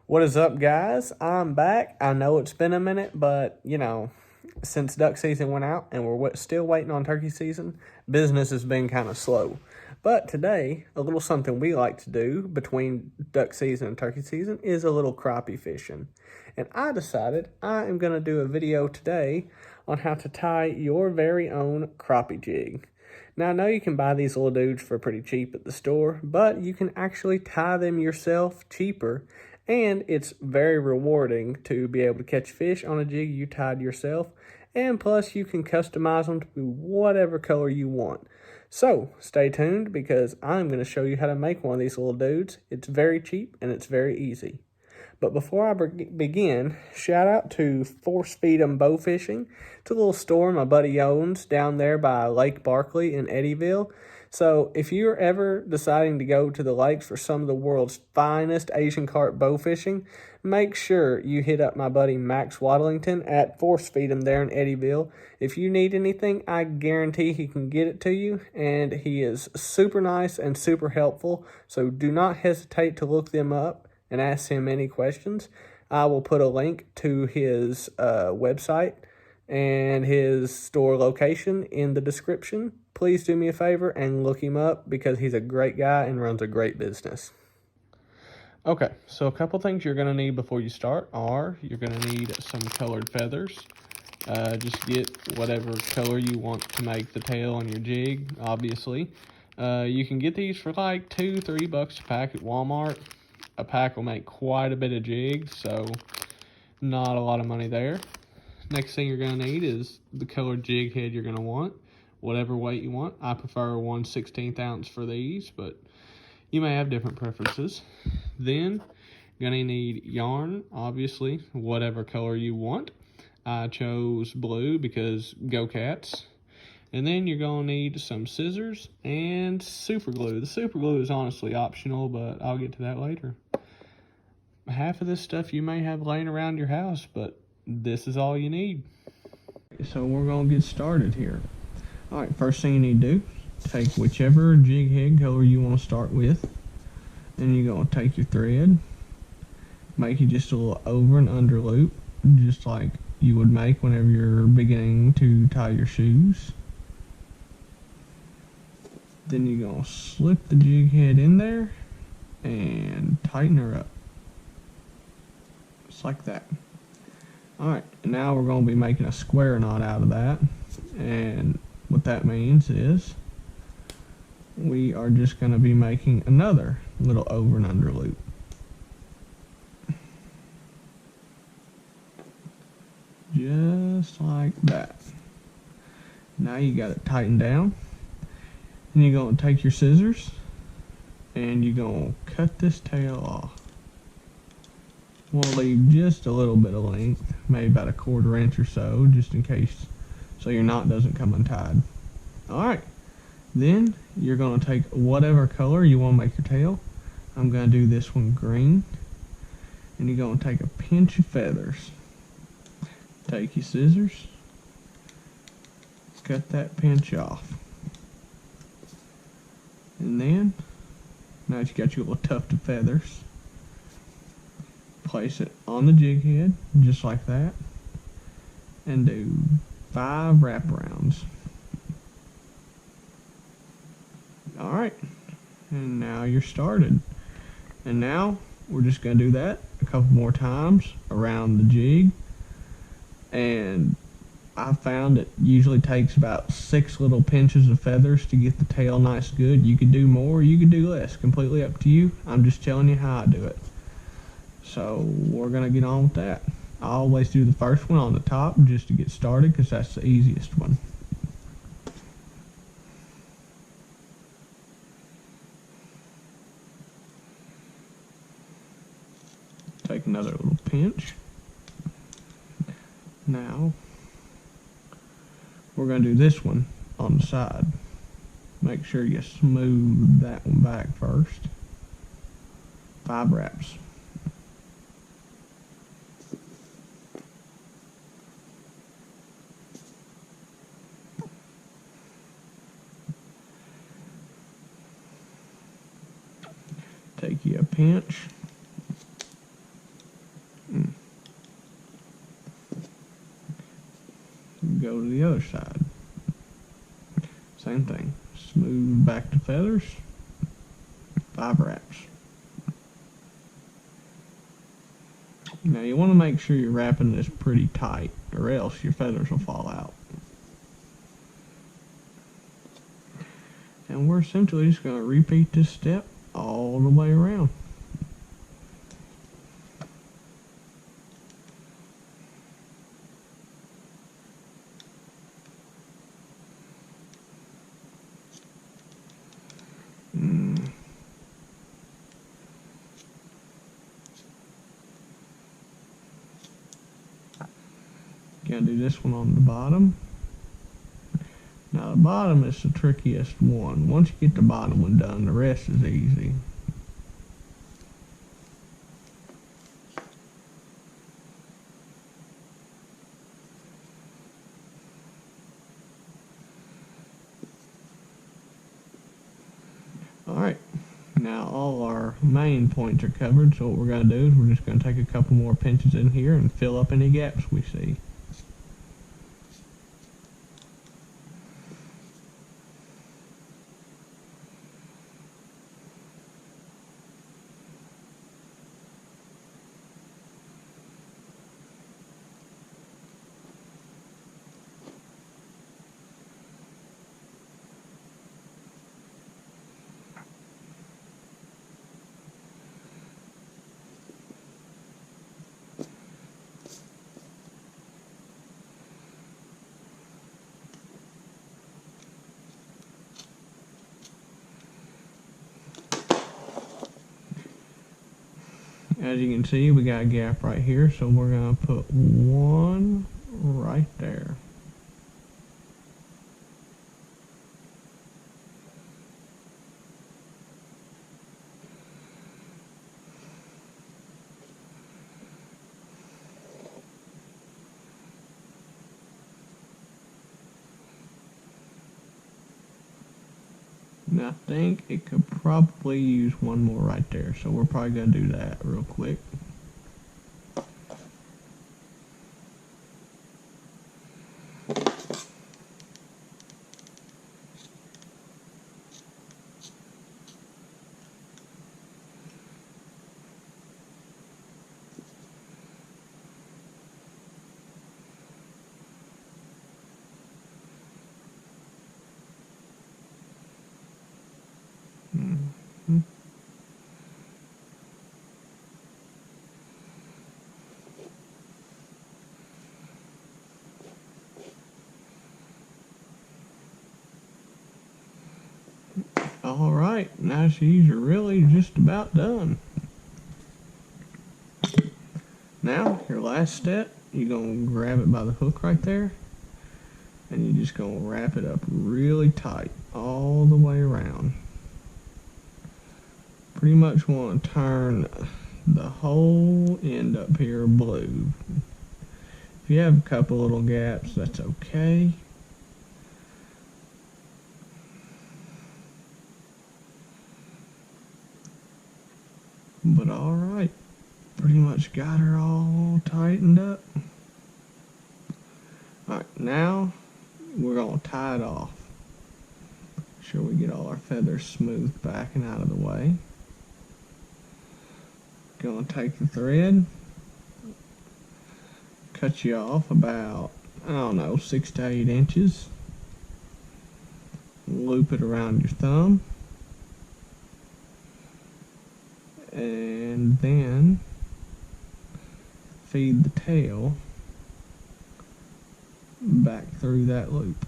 What is up, guys? I'm back. I know it's been a minute, but since duck season went out and we're still waiting on turkey season, business has been kind of slow. But today, a little something we like to do between duck season and turkey season is a little crappie fishing. And I decided I am going to do a video today on how to tie your very own crappie jig. Now, I know you can buy these little dudes for pretty cheap at the store, but you can actually tie them yourself cheaper, and it's very rewarding to be able to catch fish on a jig you tied yourself, and plus you can customize them to be whatever color you want. So, stay tuned because I'm going to show you how to make one of these little dudes. It's very cheap and it's very easy. But before I begin, shout out to Force Feed 'em Bow Fishing. It's a little store my buddy owns down there by Lake Barkley in Eddyville. So if you're ever deciding to go to the lakes for some of the world's finest Asian carp bow fishing, make sure you hit up my buddy Max Waddlington at Force Feed 'em there in Eddyville. If you need anything, I guarantee he can get it to you, and he is super nice and super helpful. So do not hesitate to look them up and ask him any questions. I will put a link to his website and his store location in the description. Please do me a favor and look him up because he's a great guy and runs a great business. Okay, so a couple things you're going to need before you start are you're going to need some colored feathers. Just get whatever color you want to make the tail on your jig, obviously. You can get these for like $2-3 a pack at Walmart. A pack will make quite a bit of jigs, so not a lot of money there. Next thing you're going to need is the colored jig head you're going to want, whatever weight you want. I prefer 1/16 ounce for these, but you may have different preferences. Then you're going to need yarn, obviously, whatever color you want. I chose blue because go cats. And then you're going to need some scissors and super glue. The super glue is honestly optional, but I'll get to that later. Half of this stuff you may have laying around your house, but this is all you need. So we're going to get started here. Alright, first thing you need to do, take whichever jig head color you want to start with. Then you're going to take your thread, make it just a little over and under loop, just like you would make whenever you're beginning to tie your shoes. Then you're going to slip the jig head in there and tighten her up. Just like that. Alright, now we're going to be making a square knot out of that. And what that means is we are just going to be making another little over and under loop. Just like that. Now you got it tightened down. Then you're going to take your scissors and you're going to cut this tail off. We'll leave just a little bit of length, maybe about 1/4 inch or so, just in case, so your knot doesn't come untied. Alright, then you're going to take whatever color you want to make your tail. I'm going to do this one green. And you're going to take a pinch of feathers. Take your scissors, cut that pinch off. And then, now that you got your little tuft of feathers, place it on the jig head, just like that, and do 5 wraparounds. Alright, and now you're started. And now, we're just going to do that a couple more times around the jig. And I found it usually takes about 6 little pinches of feathers to get the tail nice good. You could do more, you could do less, completely up to you. I'm just telling you how I do it. So we're going to get on with that. I always do the first one on the top just to get started because that's the easiest one. Take another little pinch. Now we're going to do this one on the side. Make sure you smooth that one back first. 5 wraps. Take you a pinch go to the other side. Same thing. Smooth back the feathers. 5 wraps. Now you want to make sure you're wrapping this pretty tight, or else your feathers will fall out. And we're essentially just going to repeat this step all the way around. Gotta do this one on the bottom. Now the bottom is the trickiest one. Once you get the bottom one done, the rest is easy. Alright, now all our main points are covered, so what we're going to do is we're just going to take a couple more pinches in here and fill up any gaps we see. As you can see, we got a gap right here, so we're going to put one right there. And I think it could probably use one more right there, so we're probably going to do that real quick. Alright, now she's really just about done. Now, your last step, you're going to grab it by the hook right there, and you're just going to wrap it up really tight all the way around. Pretty much want to turn the whole end up here blue. If you have a couple little gaps, that's okay. But alright, pretty much got her all tightened up. Alright, now we're going to tie it off. Make sure we get all our feathers smoothed back and out of the way. Going to take the thread, cut you off about, I don't know, 6 to 8 inches. Loop it around your thumb. And then feed the tail back through that loop.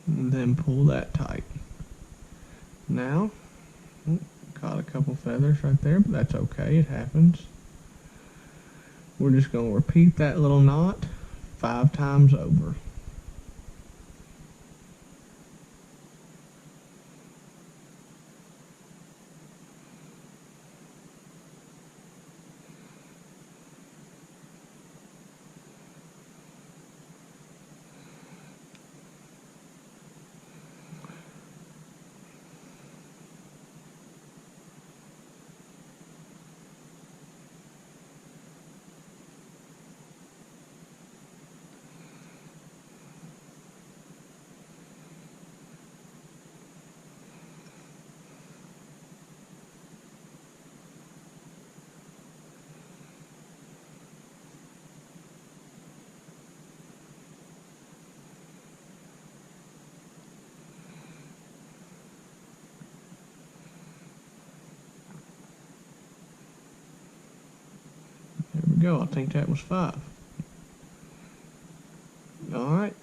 And then pull that tight. Now, caught a couple feathers right there, but that's okay, it happens. We're just going to repeat that little knot 5 times over. go. I think that was 5. Alright,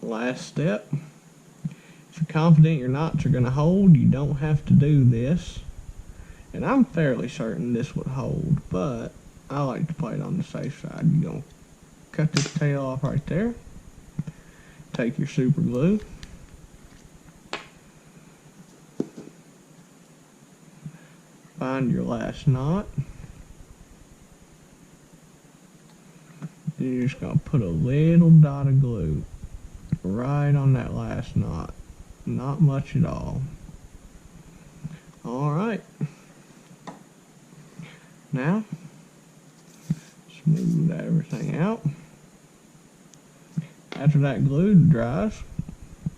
last step. If you're confident your knots are going to hold, you don't have to do this. And I'm fairly certain this would hold, but I like to play it on the safe side. You're going to cut this tail off right there. Take your super glue. Find your last knot. You're just going to put a little dot of glue right on that last knot. Not much at all. Alright. Now, smooth everything out. After that glue dries,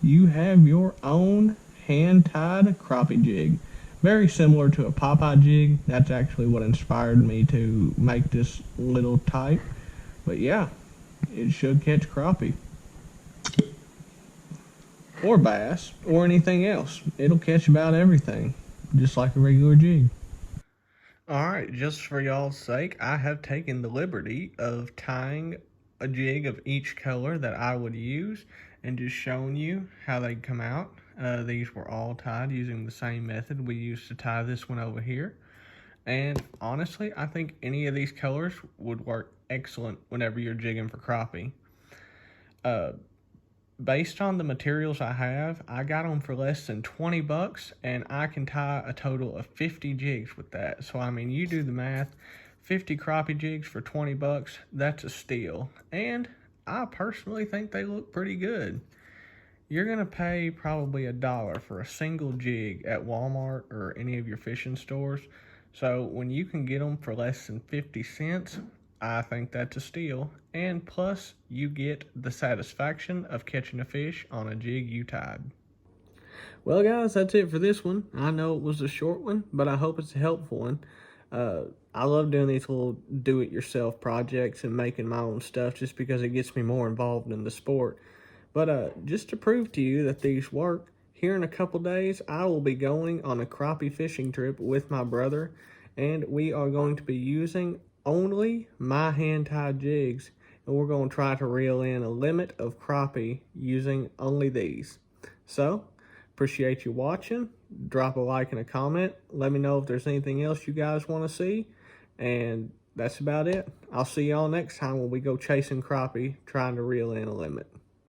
you have your own hand-tied crappie jig. Very similar to a Popeye jig. That's actually what inspired me to make this little type. But yeah, it should catch crappie. Or bass, or anything else. It'll catch about everything, just like a regular jig. Alright, just for y'all's sake, I have taken the liberty of tying a jig of each color that I would use and just showing you how they come out. These were all tied using the same method we used to tie this one over here. And honestly, I think any of these colors would work excellent whenever you're jigging for crappie. Based on the materials I have, I got them for less than 20 bucks, and I can tie a total of 50 jigs with that. So, I mean, you do the math, 50 crappie jigs for 20 bucks, that's a steal. And I personally think they look pretty good. You're going to pay probably $1 for a single jig at Walmart or any of your fishing stores. So when you can get them for less than 50 cents, I think that's a steal. And plus, you get the satisfaction of catching a fish on a jig you tied. Well, guys, that's it for this one. I know it was a short one, but I hope it's a helpful one. I love doing these little do-it-yourself projects and making my own stuff just because it gets me more involved in the sport. But just to prove to you that these work, here in a couple days, I will be going on a crappie fishing trip with my brother, and we are going to be using only my hand-tied jigs, and we're going to try to reel in a limit of crappie using only these. So, appreciate you watching. Drop a like and a comment. Let me know if there's anything else you guys want to see, and that's about it. I'll see y'all next time when we go chasing crappie, trying to reel in a limit.